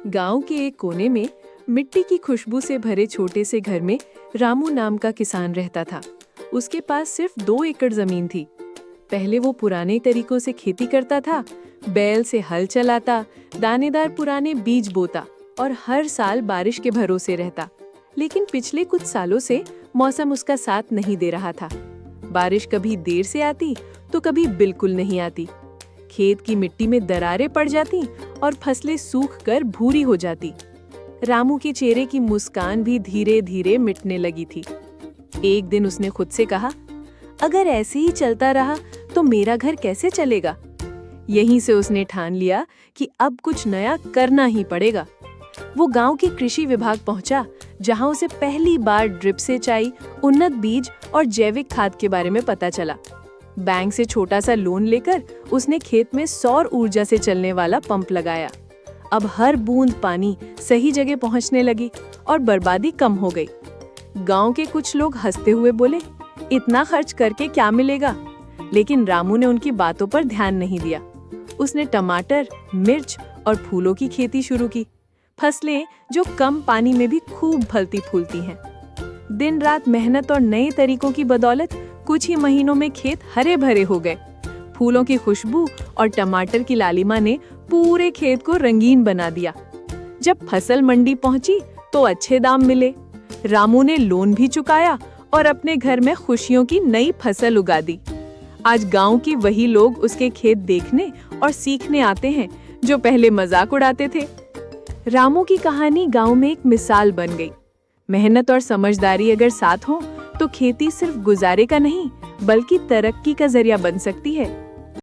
गांव के एक कोने में मिट्टी की खुशबू से भरे छोटे से घर में रामू नाम का किसान रहता था। उसके पास सिर्फ 2 एकड़ जमीन थी। पहले वो पुराने तरीकों से खेती करता था, बैल से हल चलाता, दानेदार पुराने बीज बोता और हर साल बारिश के भरोसे रहता। लेकिन पिछले कुछ सालों से मौसम उसका साथ नहीं दे रहा था। बारिश कभी देर से आती तो कभी बिल्कुल नहीं आती। खेत की मिट्टी में दरारें पड़ जाती और फसलें सूख कर भूरी हो जाती। रामू के चेहरे की मुस्कान भी धीरे धीरे मिटने लगी थी। एक दिन उसने खुद से कहा, अगर ऐसे ही चलता रहा तो मेरा घर कैसे चलेगा। यहीं से उसने ठान लिया कि अब कुछ नया करना ही पड़ेगा। वो गांव के कृषि विभाग पहुंचा, जहां उसे पहली बार ड्रिप सिंचाई, उन्नत बीज और जैविक खाद के बारे में पता चला। बैंक से छोटा सा लोन लेकर उसने खेत में सौर ऊर्जा से चलने वाला पंप लगाया। अब हर बूंद पानी सही जगह पहुंचने लगी और बर्बादी कम हो गई। गांव के कुछ लोग हंसते हुए बोले, इतना खर्च करके क्या मिलेगा? लेकिन रामू ने उनकी बातों पर ध्यान नहीं दिया। उसने टमाटर, मिर्च और फूलों की खेती शुरू की, फसलें जो कम पानी में भी खूब फलती फूलती हैं। दिन रात मेहनत और नए तरीकों की बदौलत कुछ ही महीनों में खेत हरे भरे हो गए। फूलों की खुशबू और टमाटर की लालिमा ने पूरे खेत को रंगीन बना दिया। जब फसल मंडी पहुंची तो अच्छे दाम मिले। रामू ने लोन भी चुकाया और अपने घर में खुशियों की नई फसल उगा दी। आज गांव की वही लोग उसके खेत देखने और सीखने आते हैं जो पहले मजाक उड़ाते थे। रामू की कहानी गांव में एक मिसाल बन गई। मेहनत और समझदारी अगर साथ हो तो खेती सिर्फ गुजारे का नहीं बल्कि तरक्की का जरिया बन सकती है।